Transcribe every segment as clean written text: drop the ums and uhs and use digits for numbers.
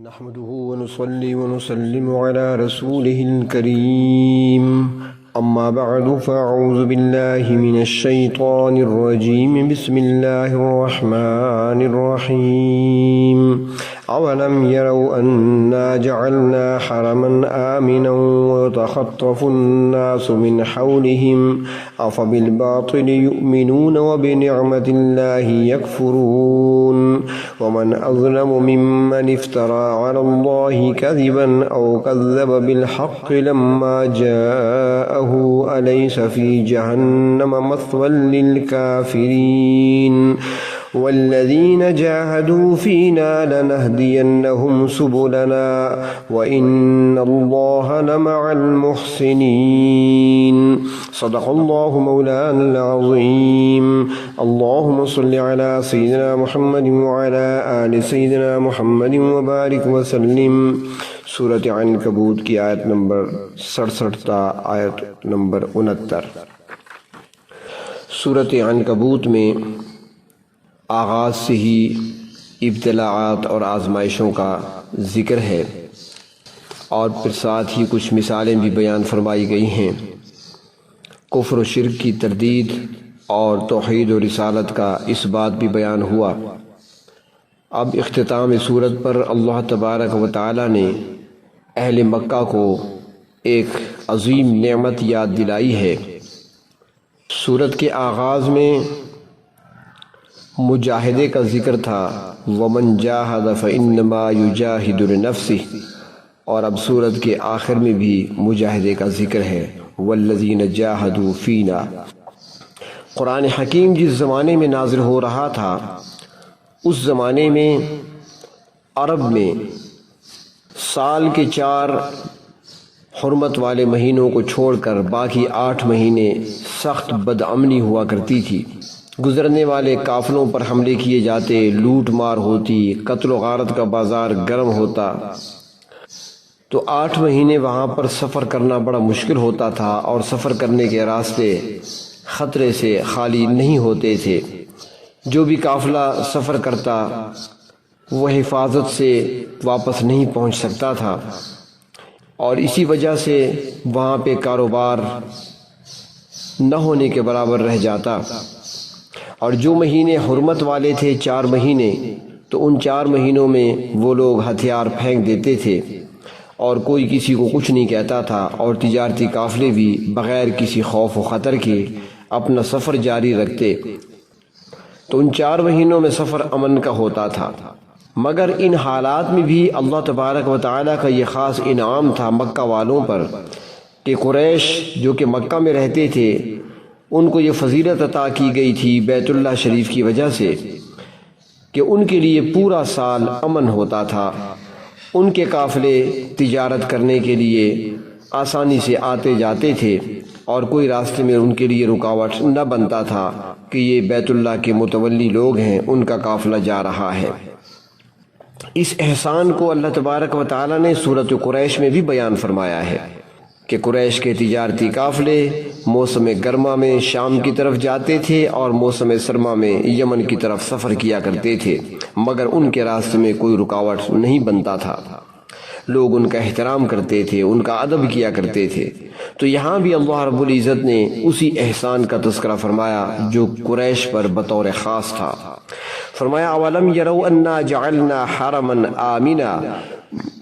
نحمده ونصلي ونسلم على رسوله الكريم أما بعد فأعوذ بالله من الشيطان الرجيم بسم الله الرحمن الرحيم أولم يروا أنا جعلنا حرما آمنا ويتخطف الناس من حولهم أفبالباطل يؤمنون وبنعمة الله يكفرون ومن أظلم ممن افترى على الله كذبا أو كذب بالحق لما جاءه أليس في جهنم مثوى للكافرين والذين جاهدوا فينا لنهدينهم سبلنا وإن الله لمع المحسنين صدق الله مولانا العظيم اللهم صل على سيدنا محمد وعلى آل سيدنا محمد وبارك وسلم سورۃ عنکبوت کی آیت نمبر 67 تا آیت نمبر 69۔ سورۃ عنکبوت میں آغاز سے ہی ابتلاعات اور آزمائشوں کا ذکر ہے اور پھر ساتھ ہی کچھ مثالیں بھی بیان فرمائی گئی ہیں۔ کفر و شرک کی تردید اور توحید و رسالت کا اس بات بھی بیان ہوا۔ اب اختتام سورت پر اللہ تبارک و تعالی نے اہل مکہ کو ایک عظیم نعمت یاد دلائی ہے۔ سورت کے آغاز میں مجاہدے کا ذکر تھا، وَمَنْ جَاهَدَ فَإِنَّمَا يُجَاهِدُ لِنَفْسِهِ، اور اب سورت کے آخر میں بھی مجاہدے کا ذکر ہے، وَالَّذِينَ جَاهَدُوا فِينَا۔ قرآن حکیم جس زمانے میں نازل ہو رہا تھا اس زمانے میں عرب میں سال کے 4 حرمت والے مہینوں کو چھوڑ کر باقی 8 مہینے سخت بدامنی ہوا کرتی تھی۔ گزرنے والے قافلوں پر حملے کیے جاتے، لوٹ مار ہوتی، قتل و غارت کا بازار گرم ہوتا، تو 8 مہینے وہاں پر سفر کرنا بڑا مشکل ہوتا تھا اور سفر کرنے کے راستے خطرے سے خالی نہیں ہوتے تھے۔ جو بھی قافلہ سفر کرتا وہ حفاظت سے واپس نہیں پہنچ سکتا تھا اور اسی وجہ سے وہاں پہ کاروبار نہ ہونے کے برابر رہ جاتا۔ اور جو مہینے حرمت والے تھے 4 مہینے، تو ان 4 مہینوں میں وہ لوگ ہتھیار پھینک دیتے تھے اور کوئی کسی کو کچھ نہیں کہتا تھا، اور تجارتی قافلے بھی بغیر کسی خوف و خطر کے اپنا سفر جاری رکھتے۔ تو ان 4 مہینوں میں سفر امن کا ہوتا تھا۔ مگر ان حالات میں بھی اللہ تبارک و تعالیٰ کا یہ خاص انعام تھا مکہ والوں پر کہ قریش جو کہ مکہ میں رہتے تھے ان کو یہ فضیلت عطا کی گئی تھی بیت اللہ شریف کی وجہ سے کہ ان کے لیے پورا سال امن ہوتا تھا۔ ان کے قافلے تجارت کرنے کے لیے آسانی سے آتے جاتے تھے اور کوئی راستے میں ان کے لیے رکاوٹ نہ بنتا تھا کہ یہ بیت اللہ کے متولی لوگ ہیں، ان کا قافلہ جا رہا ہے۔ اس احسان کو اللہ تبارک و تعالیٰ نے سورۃ قریش میں بھی بیان فرمایا ہے کہ قریش کے تجارتی قافلے موسم گرما میں شام کی طرف جاتے تھے اور موسم سرما میں یمن کی طرف سفر کیا کرتے تھے، مگر ان کے راستے میں کوئی رکاوٹ نہیں بنتا تھا۔ لوگ ان کا احترام کرتے تھے، ان کا ادب کیا کرتے تھے۔ تو یہاں بھی اللہ رب العزت نے اسی احسان کا تذکرہ فرمایا جو قریش پر بطور خاص تھا۔ فرمایا اولم یروا انا جعلنا حرما آمنا،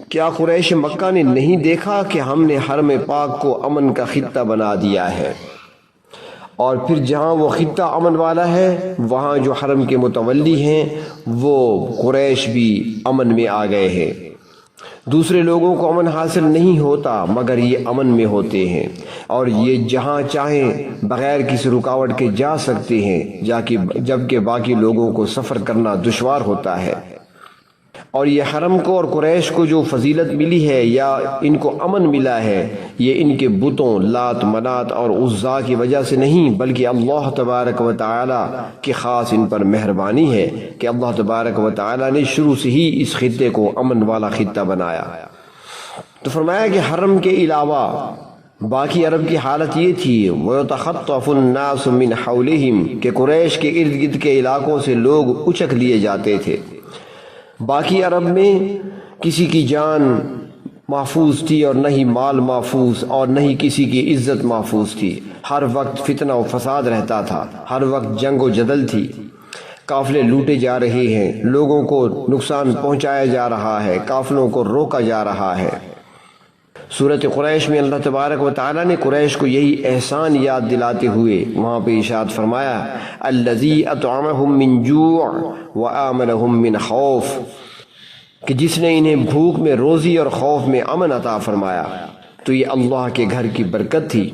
کیا قریش مکہ نے نہیں دیکھا کہ ہم نے حرم پاک کو امن کا خطہ بنا دیا ہے، اور پھر جہاں وہ خطہ امن والا ہے وہاں جو حرم کے متولی ہیں وہ قریش بھی امن میں آ گئے ہیں۔ دوسرے لوگوں کو امن حاصل نہیں ہوتا مگر یہ امن میں ہوتے ہیں، اور یہ جہاں چاہیں بغیر کسی رکاوٹ کے جا سکتے ہیں، جبکہ باقی لوگوں کو سفر کرنا دشوار ہوتا ہے۔ اور یہ حرم کو اور قریش کو جو فضیلت ملی ہے یا ان کو امن ملا ہے، یہ ان کے بتوں لات منات اور عزا کی وجہ سے نہیں بلکہ اللہ تبارک و تعالی کی خاص ان پر مہربانی ہے کہ اللہ تبارک و تعالی نے شروع سے ہی اس خطے کو امن والا خطہ بنایا۔ تو فرمایا کہ حرم کے علاوہ باقی عرب کی حالت یہ تھی وَيَتَخَطَّفُ النَّاسُ مِنْ حَوْلِهِمْ کہ قریش کے ارد گرد کے علاقوں سے لوگ اچک لیے جاتے تھے۔ باقی عرب میں کسی کی جان محفوظ تھی اور نہ ہی مال محفوظ اور نہ ہی کسی کی عزت محفوظ تھی۔ ہر وقت فتنہ و فساد رہتا تھا، ہر وقت جنگ و جدل تھی، قافلے لوٹے جا رہے ہیں، لوگوں کو نقصان پہنچایا جا رہا ہے، قافلوں کو روکا جا رہا ہے۔ سورۃ قریش میں اللہ تبارک و تعالیٰ نے قریش کو یہی احسان یاد دلاتے ہوئے وہاں پہ ارشاد فرمایا، الذی اطعمہم من جوع وآمنہم من خوف، کہ جس نے انہیں بھوک میں روزی اور خوف میں امن عطا فرمایا۔ تو یہ اللہ کے گھر کی برکت تھی،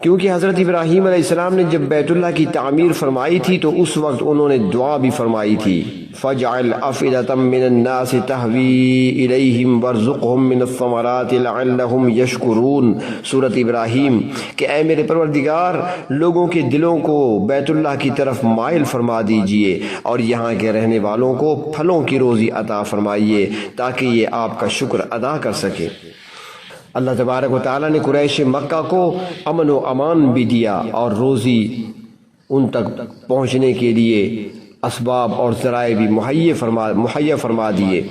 کیونکہ حضرت ابراہیم علیہ السلام نے جب بیت اللہ کی تعمیر فرمائی تھی تو اس وقت انہوں نے دعا بھی فرمائی تھی، فَاجْعَلْ أَفْئِدَةً مِّنَ النَّاسِ تَهْوِي إِلَيْهِمْ وَارْزُقْهُم مِّنَ الثَّمَرَاتِ لَعَلَّهُمْ يَشْكُرُونَ۔ سورۃ ابراہیم کہ اے میرے پروردگار، لوگوں کے دلوں کو بیت اللہ کی طرف مائل فرما دیجئے اور یہاں کے رہنے والوں کو پھلوں کی روزی عطا فرمائیے تاکہ یہ آپ کا شکر ادا کر سکے۔ اللہ تبارک و تعالیٰ نے قریش مکہ کو امن و امان بھی دیا اور روزی ان تک پہنچنے کے لیے اسباب اور ذرائع بھی مہیا فرما دیے۔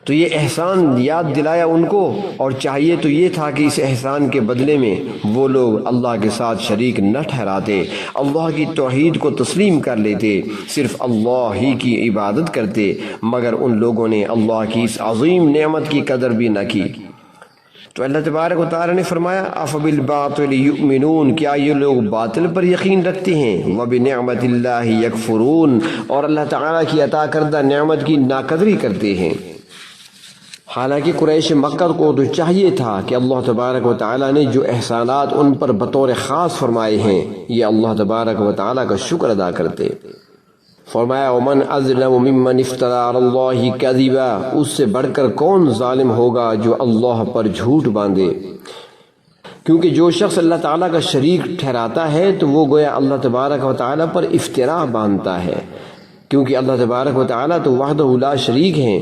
تو یہ احسان یاد دلایا ان کو، اور چاہیے تو یہ تھا کہ اس احسان کے بدلے میں وہ لوگ اللہ کے ساتھ شریک نہ ٹھہراتے، اللہ کی توحید کو تسلیم کر لیتے، صرف اللہ ہی کی عبادت کرتے، مگر ان لوگوں نے اللہ کی اس عظیم نعمت کی قدر بھی نہ کی۔ تو اللہ تبارک و تعالیٰ نے فرمایا، افبالباطل یؤمنون، کیا یہ لوگ باطل پر یقین رکھتے ہیں، وبنعمت اللہ یکفرون، اور اللہ تعالیٰ کی عطا کردہ نعمت کی ناقدری کرتے ہیں۔ حالانکہ قریش مکہ کو تو چاہیے تھا کہ اللہ تبارک و تعالیٰ نے جو احسانات ان پر بطور خاص فرمائے ہیں یہ اللہ تبارک و تعالیٰ کا شکر ادا کرتے۔ فرمایا، ومن اظلم ممن افتری علی اللہ کذبا، اس سے بڑھ کر کون ظالم ہوگا جو اللہ پر جھوٹ باندھے، کیونکہ جو شخص اللہ تعالیٰ کا شریک ٹھہراتا ہے تو وہ گویا اللہ تبارک و تعالیٰ پر افتراء باندھتا ہے، کیونکہ اللہ تبارک و تعالیٰ تو وحدہ لا شریک ہیں،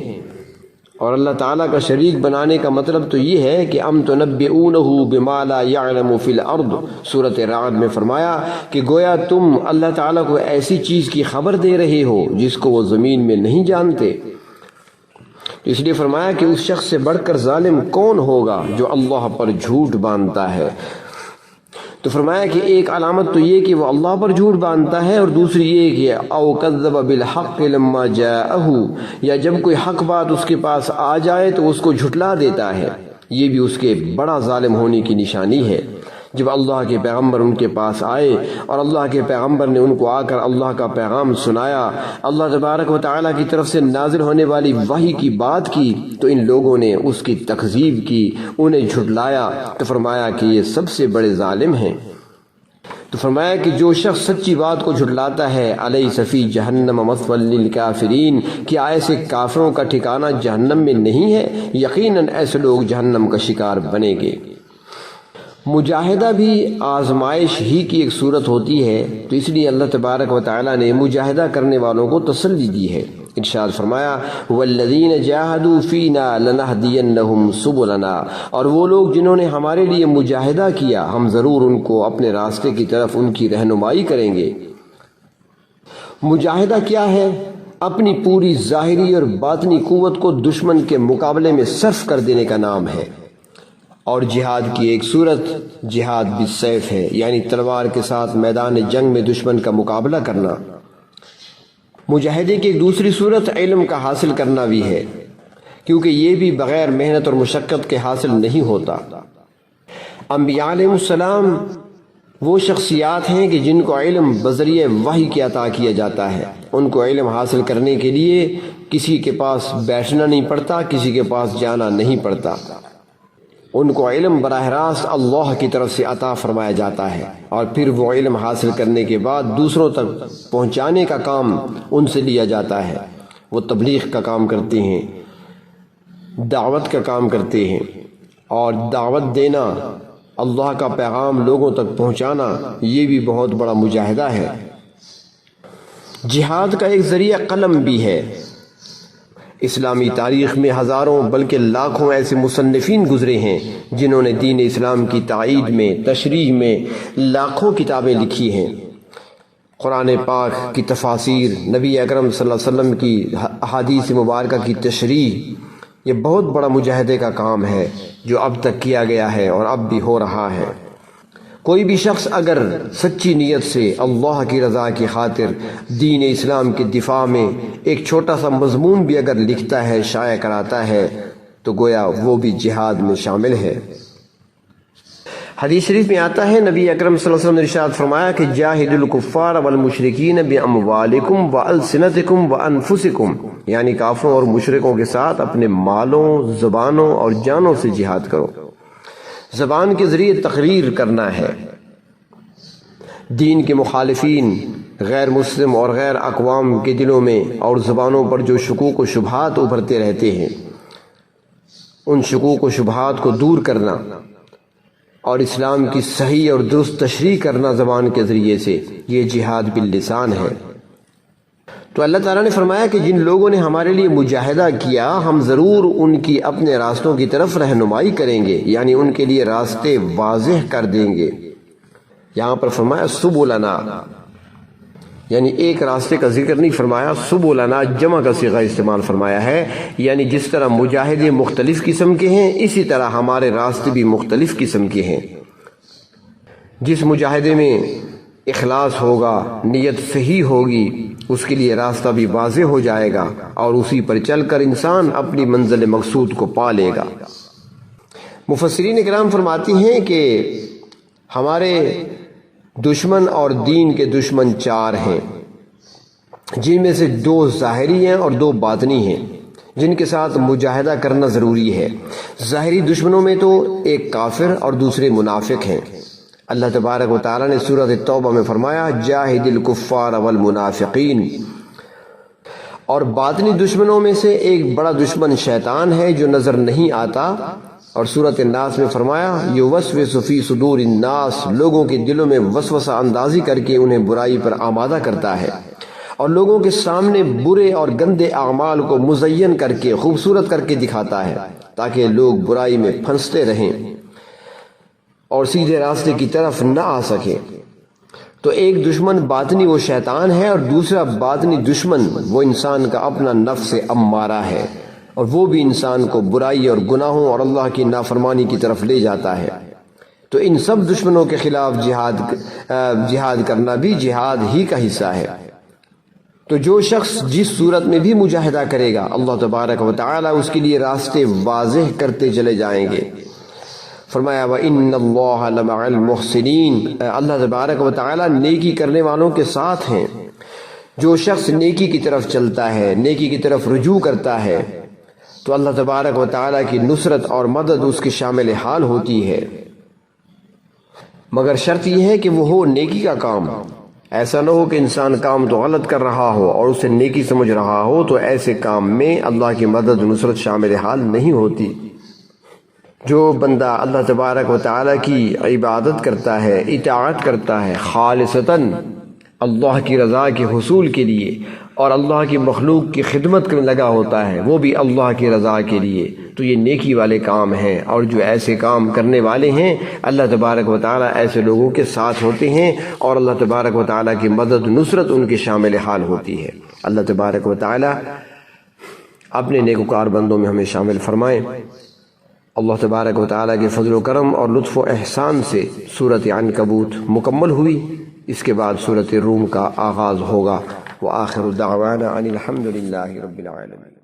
اور اللہ تعالیٰ کا شریک بنانے کا مطلب تو یہ ہے کہ ام تنبئونہ بما لا یعلم فی الارض۔ سورۃ رعد میں فرمایا کہ گویا تم اللہ تعالیٰ کو ایسی چیز کی خبر دے رہے ہو جس کو وہ زمین میں نہیں جانتے۔ تو اس لیے فرمایا کہ اس شخص سے بڑھ کر ظالم کون ہوگا جو اللہ پر جھوٹ باندھتا ہے۔ تو فرمایا کہ ایک علامت تو یہ کہ وہ اللہ پر جھوٹ باندھتا ہے، اور دوسری یہ کہ او کذب بالحق لما جاءہ، یا جب کوئی حق بات اس کے پاس آ جائے تو اس کو جھٹلا دیتا ہے۔ یہ بھی اس کے بڑا ظالم ہونے کی نشانی ہے۔ جب اللہ کے پیغمبر ان کے پاس آئے اور اللہ کے پیغمبر نے ان کو آ کر اللہ کا پیغام سنایا، اللہ تبارک و تعالیٰ کی طرف سے نازل ہونے والی وحی کی بات کی، تو ان لوگوں نے اس کی تکذیب کی، انہیں جھٹلایا۔ تو فرمایا کہ یہ سب سے بڑے ظالم ہیں۔ تو فرمایا کہ جو شخص سچی بات کو جھٹلاتا ہے، الیس فی جہنم مثوی للکافرین، کیا ایسے کافروں کا ٹھکانہ جہنم میں نہیں ہے؟ یقیناً ایسے لوگ جہنم کا شکار بنیں گے۔ مجاہدہ بھی آزمائش ہی کی ایک صورت ہوتی ہے، تو اس لیے اللہ تبارک و تعالیٰ نے مجاہدہ کرنے والوں کو تسلی دی ہے۔ ارشاد فرمایا، والذین جاہدوا فینا لنہدینہم سبلنا، اور وہ لوگ جنہوں نے ہمارے لیے مجاہدہ کیا ہم ضرور ان کو اپنے راستے کی طرف ان کی رہنمائی کریں گے۔ مجاہدہ کیا ہے؟ اپنی پوری ظاہری اور باطنی قوت کو دشمن کے مقابلے میں صرف کر دینے کا نام ہے، اور جہاد کی ایک صورت جہاد بالسیف ہے، یعنی تلوار کے ساتھ میدان جنگ میں دشمن کا مقابلہ کرنا۔ مجاہدے کی ایک دوسری صورت علم کا حاصل کرنا بھی ہے، کیونکہ یہ بھی بغیر محنت اور مشقت کے حاصل نہیں ہوتا۔ انبیاء علیہ السلام وہ شخصیات ہیں کہ جن کو علم بذریعہ وحی کے عطا کیا جاتا ہے۔ ان کو علم حاصل کرنے کے لیے کسی کے پاس بیٹھنا نہیں پڑتا، کسی کے پاس جانا نہیں پڑتا۔ ان کو علم براہ راست اللہ کی طرف سے عطا فرمایا جاتا ہے، اور پھر وہ علم حاصل کرنے کے بعد دوسروں تک پہنچانے کا کام ان سے لیا جاتا ہے۔ وہ تبلیغ کا کام کرتے ہیں، دعوت کا کام کرتے ہیں، اور دعوت دینا، اللہ کا پیغام لوگوں تک پہنچانا، یہ بھی بہت بڑا مجاہدہ ہے۔ جہاد کا ایک ذریعہ قلم بھی ہے۔ اسلامی تاریخ میں ہزاروں بلکہ لاکھوں ایسے مصنفین گزرے ہیں جنہوں نے دین اسلام کی تائید میں، تشریح میں لاکھوں کتابیں لکھی ہیں۔ قرآن پاک کی تفاسیر، نبی اکرم صلی اللہ علیہ وسلم کی احادیث مبارکہ کی تشریح، یہ بہت بڑا مجاہدے کا کام ہے جو اب تک کیا گیا ہے اور اب بھی ہو رہا ہے۔ کوئی بھی شخص اگر سچی نیت سے اللہ کی رضا کی خاطر دین اسلام کے دفاع میں ایک چھوٹا سا مضمون بھی اگر لکھتا ہے، شائع کراتا ہے، تو گویا وہ بھی جہاد میں شامل ہے۔ حدیث شریف میں آتا ہے، نبی اکرم صلی اللہ علیہ وسلم نے ارشاد فرمایا کہ جاہد الکفار والمشرکین باموالکم والسنتکم وانفسکم، یعنی کافروں اور مشرکوں کے ساتھ اپنے مالوں، زبانوں اور جانوں سے جہاد کرو۔ زبان کے ذریعے تقریر کرنا ہے۔ دین کے مخالفین، غیر مسلم اور غیر اقوام کے دلوں میں اور زبانوں پر جو شکوک و شبہات ابھرتے رہتے ہیں، ان شکوک و شبہات کو دور کرنا اور اسلام کی صحیح اور درست تشریح کرنا زبان کے ذریعے سے، یہ جہاد باللسان ہے۔ تو اللہ تعالیٰ نے فرمایا کہ جن لوگوں نے ہمارے لیے مجاہدہ کیا، ہم ضرور ان کی اپنے راستوں کی طرف رہنمائی کریں گے، یعنی ان کے لیے راستے واضح کر دیں گے۔ یہاں پر فرمایا سبلنا، یعنی ایک راستے کا ذکر نہیں فرمایا، سبلنا جمع کا صیغہ استعمال فرمایا ہے، یعنی جس طرح مجاہدے مختلف قسم کے ہیں، اسی طرح ہمارے راستے بھی مختلف قسم کے ہیں۔ جس مجاہدے میں اخلاص ہوگا، نیت صحیح ہوگی، اس کے لیے راستہ بھی واضح ہو جائے گا اور اسی پر چل کر انسان اپنی منزل مقصود کو پا لے گا۔ مفسرین کرام فرماتی ہیں کہ ہمارے دشمن اور دین کے دشمن 4 ہیں، جن میں سے 2 ظاہری ہیں اور 2 باطنی ہیں، جن کے ساتھ مجاہدہ کرنا ضروری ہے۔ ظاہری دشمنوں میں تو ایک کافر اور دوسرے منافق ہیں۔ اللہ تبارک و تعالیٰ نے سورۃ توبہ میں فرمایا جاہد الکفار والمنافقین۔ اور باطنی دشمنوں میں سے ایک بڑا دشمن شیطان ہے جو نظر نہیں آتا، اور سورۃ الناس میں فرمایا یوسوس فی صدور الناس، لوگوں کے دلوں میں وسوسہ اندازی کر کے انہیں برائی پر آمادہ کرتا ہے اور لوگوں کے سامنے برے اور گندے اعمال کو مزین کر کے، خوبصورت کر کے دکھاتا ہے تاکہ لوگ برائی میں پھنستے رہیں اور سیدھے راستے کی طرف نہ آ سکیں۔ تو ایک دشمن باطنی وہ شیطان ہے، اور دوسرا باطنی دشمن وہ انسان کا اپنا نفس امارہ ہے، اور وہ بھی انسان کو برائی اور گناہوں اور اللہ کی نافرمانی کی طرف لے جاتا ہے۔ تو ان سب دشمنوں کے خلاف جہاد کرنا بھی جہاد ہی کا حصہ ہے۔ تو جو شخص جس صورت میں بھی مجاہدہ کرے گا، اللہ تبارک و تعالی اس کے لیے راستے واضح کرتے چلے جائیں گے۔ فرمایا وَإِنَّ اللَّهَ لَمَعَ الْمُحْسِنِينَ، اللہ تبارک و تعالی نیکی کرنے والوں کے ساتھ ہیں۔ جو شخص نیکی کی طرف چلتا ہے، نیکی کی طرف رجوع کرتا ہے، تو اللہ تبارک و تعالیٰ کی نصرت اور مدد اس کے شامل حال ہوتی ہے، مگر شرط یہ ہے کہ وہ ہو نیکی کا کام۔ ایسا نہ ہو کہ انسان کام تو غلط کر رہا ہو اور اسے نیکی سمجھ رہا ہو، تو ایسے کام میں اللہ کی مدد و نصرت شامل حال نہیں ہوتی۔ جو بندہ اللہ تبارک و تعالیٰ کی عبادت کرتا ہے، اطاعت کرتا ہے خالصتاً اللہ کی رضا کے حصول کے لیے، اور اللہ کی مخلوق کی خدمت میں لگا ہوتا ہے، وہ بھی اللہ کی رضا کے لیے، تو یہ نیکی والے کام ہیں۔ اور جو ایسے کام کرنے والے ہیں، اللہ تبارک و تعالیٰ ایسے لوگوں کے ساتھ ہوتے ہیں، اور اللہ تبارک و تعالیٰ کی مدد نصرت ان کے شامل حال ہوتی ہے۔ اللہ تبارک و تعالیٰ اپنے نیکوکار بندوں میں ہمیں شامل فرمائیں۔ اللہ تبارک و تعالیٰ کے فضل و کرم اور لطف و احسان سے سورۃ عنکبوت مکمل ہوئی، اس کے بعد سورۃ روم کا آغاز ہوگا۔ وآخر دعوانا ان الحمد للہ رب العالمین۔